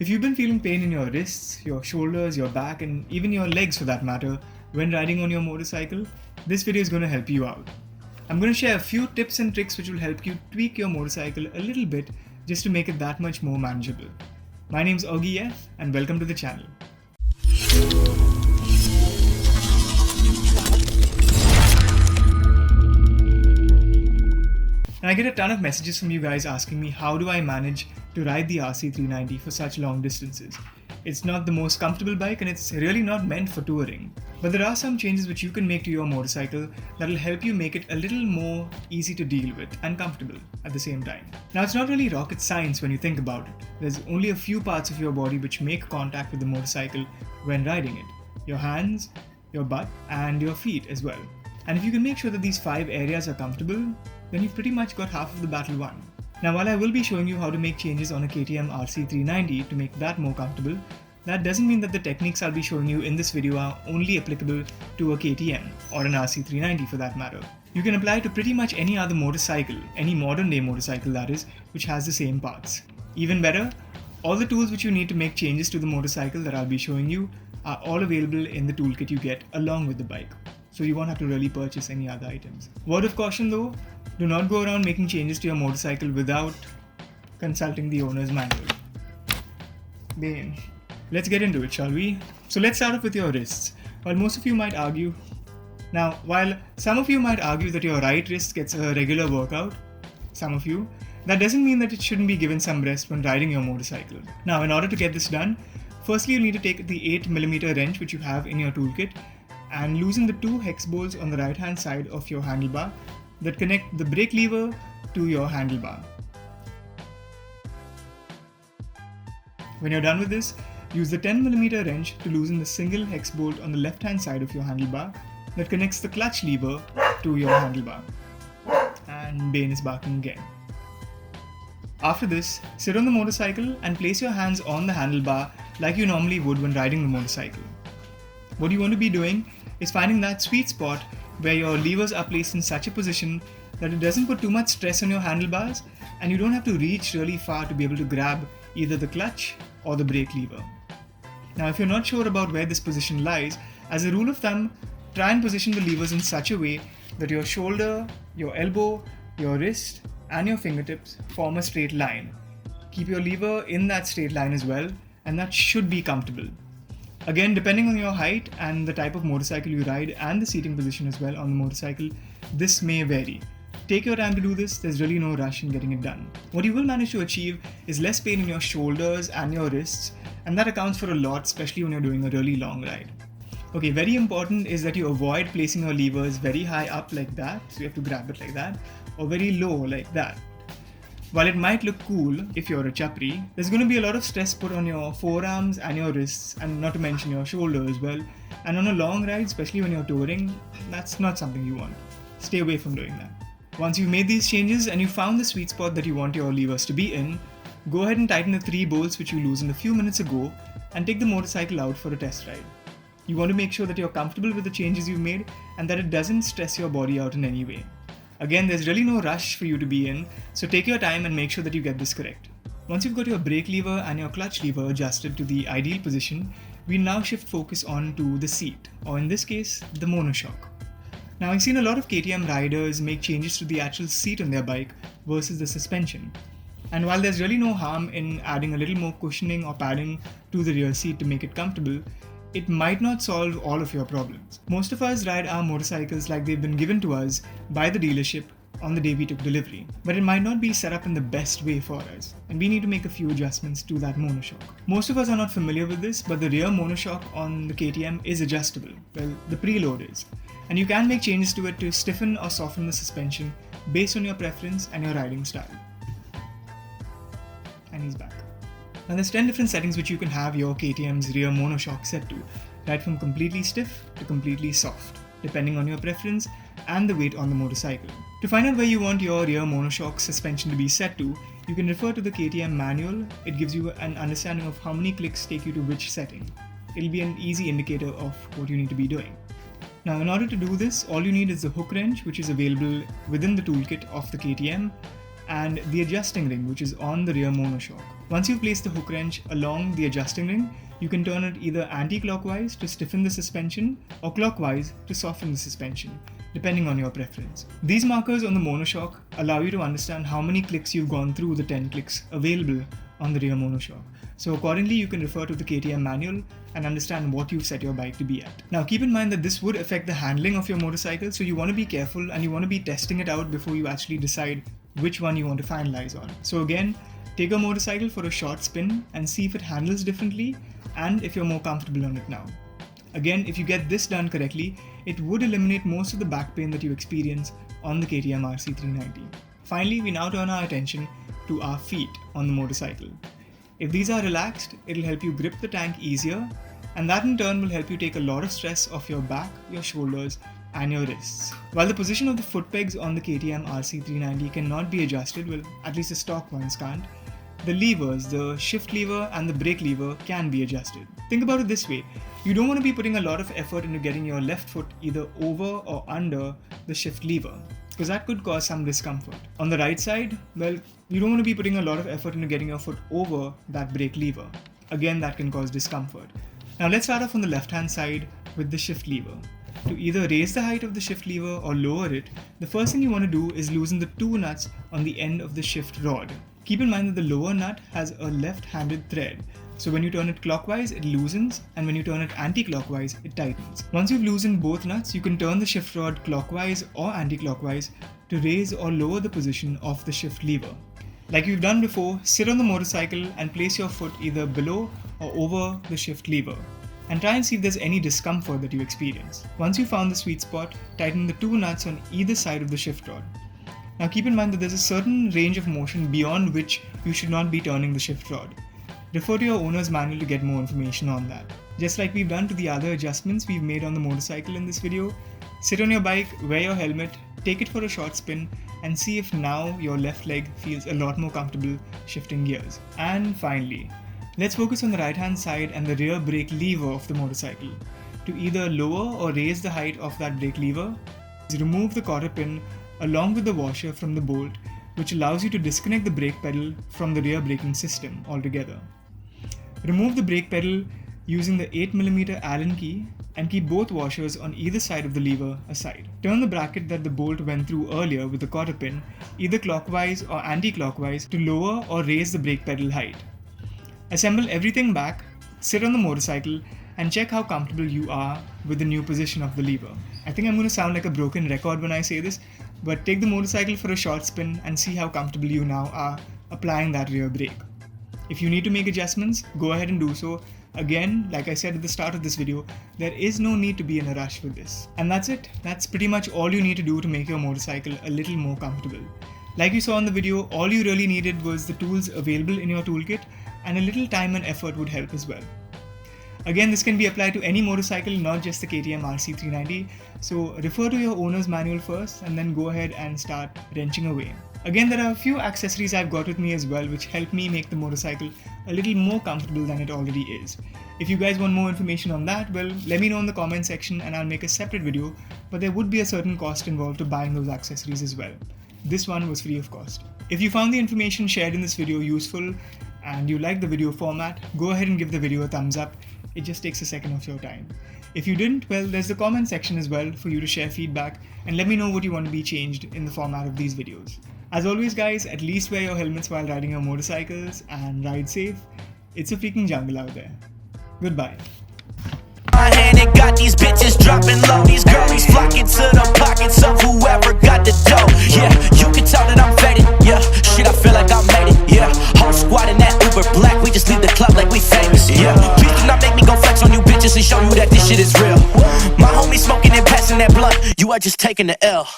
If you've been feeling pain in your wrists, your shoulders, your back, and even your legs for that matter, when riding on your motorcycle, this video is going to help you out. I'm going to share a few tips and tricks which will help you tweak your motorcycle a little bit just to make it that much more manageable. My name's Augie F and welcome to the channel. And I get a ton of messages from you guys asking me how do I manage to ride the RC390 for such long distances. It's not the most comfortable bike and it's really not meant for touring. But there are some changes which you can make to your motorcycle that'll help you make it a little more easy to deal with and comfortable at the same time. Now it's not really rocket science when you think about it. There's only a few parts of your body which make contact with the motorcycle when riding it. Your hands, your butt, and your feet as well. And if you can make sure that these 5 areas are comfortable, then you've pretty much got half of the battle won. Now while I will be showing you how to make changes on a KTM RC390 to make that more comfortable, that doesn't mean that the techniques I'll be showing you in this video are only applicable to a KTM or an RC390 for that matter. You can apply it to pretty much any other motorcycle, any modern day motorcycle that is, which has the same parts. Even better, all the tools which you need to make changes to the motorcycle that I'll be showing you are all available in the toolkit you get along with the bike. So you won't have to really purchase any other items. Word of caution though, do not go around making changes to your motorcycle without consulting the owner's manual. Bane. Let's get into it, shall we? So let's start off with your wrists. While some of you might argue that your right wrist gets a regular workout, that doesn't mean that it shouldn't be given some rest when riding your motorcycle. Now, in order to get this done, firstly you'll need to take the 8mm wrench which you have in your toolkit and loosen the 2 hex bolts on the right hand side of your handlebar that connect the brake lever to your handlebar. When you're done with this, use the 10mm wrench to loosen the single hex bolt on the left hand side of your handlebar that connects the clutch lever to your handlebar. And Bane is barking again. After this, sit on the motorcycle and place your hands on the handlebar like you normally would when riding the motorcycle. What you want to be doing is finding that sweet spot where your levers are placed in such a position that it doesn't put too much stress on your handlebars and you don't have to reach really far to be able to grab either the clutch or the brake lever. Now if you're not sure about where this position lies, as a rule of thumb, try and position the levers in such a way that your shoulder, your elbow, your wrist and your fingertips form a straight line. Keep your lever in that straight line as well, and that should be comfortable. Again, depending on your height and the type of motorcycle you ride and the seating position as well on the motorcycle, this may vary. Take your time to do this, there's really no rush in getting it done. What you will manage to achieve is less pain in your shoulders and your wrists, and that accounts for a lot, especially when you're doing a really long ride. Okay, very important is that you avoid placing your levers very high up like that, so you have to grab it like that, or very low like that. While it might look cool if you're a chapri, there's going to be a lot of stress put on your forearms and your wrists, and not to mention your shoulder as well. And on a long ride, especially when you're touring, that's not something you want. Stay away from doing that. Once you've made these changes and you found the sweet spot that you want your levers to be in, go ahead and tighten the 3 bolts which you loosened a few minutes ago and take the motorcycle out for a test ride. You want to make sure that you're comfortable with the changes you've made and that it doesn't stress your body out in any way. Again, there's really no rush for you to be in, so take your time and make sure that you get this correct. Once you've got your brake lever and your clutch lever adjusted to the ideal position, we now shift focus on to the seat, or in this case, the monoshock. Now I've seen a lot of KTM riders make changes to the actual seat on their bike versus the suspension. And while there's really no harm in adding a little more cushioning or padding to the rear seat to make it comfortable, it might not solve all of your problems. Most of us ride our motorcycles like they've been given to us by the dealership on the day we took delivery, but it might not be set up in the best way for us, and we need to make a few adjustments to that monoshock. Most of us are not familiar with this, but the rear monoshock on the KTM is adjustable. Well, the preload is. And you can make changes to it to stiffen or soften the suspension based on your preference and your riding style. And he's back. Now there's 10 different settings which you can have your KTM's rear monoshock set to, right from completely stiff to completely soft, depending on your preference and the weight on the motorcycle. To find out where you want your rear monoshock suspension to be set to, you can refer to the KTM manual. It gives you an understanding of how many clicks take you to which setting. It'll be an easy indicator of what you need to be doing. Now in order to do this, all you need is the hook wrench which is available within the toolkit of the KTM, and the adjusting ring, which is on the rear monoshock. Once you place the hook wrench along the adjusting ring, you can turn it either anti-clockwise to stiffen the suspension or clockwise to soften the suspension, depending on your preference. These markers on the monoshock allow you to understand how many clicks you've gone through the 10 clicks available on the rear monoshock. So accordingly, you can refer to the KTM manual and understand what you've set your bike to be at. Now keep in mind that this would affect the handling of your motorcycle, so you want to be careful and you want to be testing it out before you actually decide which one you want to finalize on. So again, take a motorcycle for a short spin and see if it handles differently and if you're more comfortable on it now. Again, if you get this done correctly, it would eliminate most of the back pain that you experience on the KTM RC390. Finally, we now turn our attention to our feet on the motorcycle. If these are relaxed, it'll help you grip the tank easier, and that in turn will help you take a lot of stress off your back, your shoulders, and your wrists. While the position of the foot pegs on the KTM RC390 cannot be adjusted, well, at least the stock ones can't, the levers, the shift lever and the brake lever can be adjusted. Think about it this way, you don't want to be putting a lot of effort into getting your left foot either over or under the shift lever, because that could cause some discomfort. On the right side, well, you don't want to be putting a lot of effort into getting your foot over that brake lever. Again, that can cause discomfort. Now let's start off on the left hand side with the shift lever. To either raise the height of the shift lever or lower it, the first thing you want to do is loosen the two nuts on the end of the shift rod. Keep in mind that the lower nut has a left-handed thread, so when you turn it clockwise it loosens, and when you turn it anti-clockwise it tightens. Once you've loosened both nuts, you can turn the shift rod clockwise or anti-clockwise to raise or lower the position of the shift lever. Like you've done before, sit on the motorcycle and place your foot either below or over the shift lever, and try and see if there's any discomfort that you experience. Once you've found the sweet spot, tighten the two nuts on either side of the shift rod. Now keep in mind that there's a certain range of motion beyond which you should not be turning the shift rod. Refer to your owner's manual to get more information on that. Just like we've done to the other adjustments we've made on the motorcycle in this video, sit on your bike, wear your helmet, take it for a short spin, and see if now your left leg feels a lot more comfortable shifting gears. And finally, let's focus on the right hand side and the rear brake lever of the motorcycle. To either lower or raise the height of that brake lever, remove the cotter pin along with the washer from the bolt, which allows you to disconnect the brake pedal from the rear braking system altogether. Remove the brake pedal using the 8mm Allen key and keep both washers on either side of the lever aside. Turn the bracket that the bolt went through earlier with the cotter pin either clockwise or anti-clockwise to lower or raise the brake pedal height. Assemble everything back, sit on the motorcycle, and check how comfortable you are with the new position of the lever. I think I'm going to sound like a broken record when I say this, but take the motorcycle for a short spin and see how comfortable you now are applying that rear brake. If you need to make adjustments, go ahead and do so. Again, like I said at the start of this video, there is no need to be in a rush with this. And that's it. That's pretty much all you need to do to make your motorcycle a little more comfortable. Like you saw in the video, all you really needed was the tools available in your toolkit, and a little time and effort would help as well. Again, this can be applied to any motorcycle, not just the KTM RC390, so refer to your owner's manual first and then go ahead and start wrenching away. Again, there are a few accessories I've got with me as well which help me make the motorcycle a little more comfortable than it already is. If you guys want more information on that, well, let me know in the comment section and I'll make a separate video, but there would be a certain cost involved to buying those accessories as well. This one was free of cost. If you found the information shared in this video useful and you like the video format, go ahead and give the video a thumbs up. It just takes a second of your time. If you didn't, well, there's the comment section as well for you to share feedback and let me know what you want to be changed in the format of these videos. As always guys, at least wear your helmets while riding your motorcycles and ride safe. It's a freaking jungle out there. Goodbye. My hand and got these bitches dropping low. These girlies flocking to the pockets of whoever got the dough. Yeah, you can tell that I'm faded. Yeah, shit, I feel like I made it. Yeah, whole squad in that Uber black. We just leave the club like we famous. Yeah, please do not make me go flex on you bitches and show you that this shit is real. My homie smoking and passing that blunt. You are just taking the L.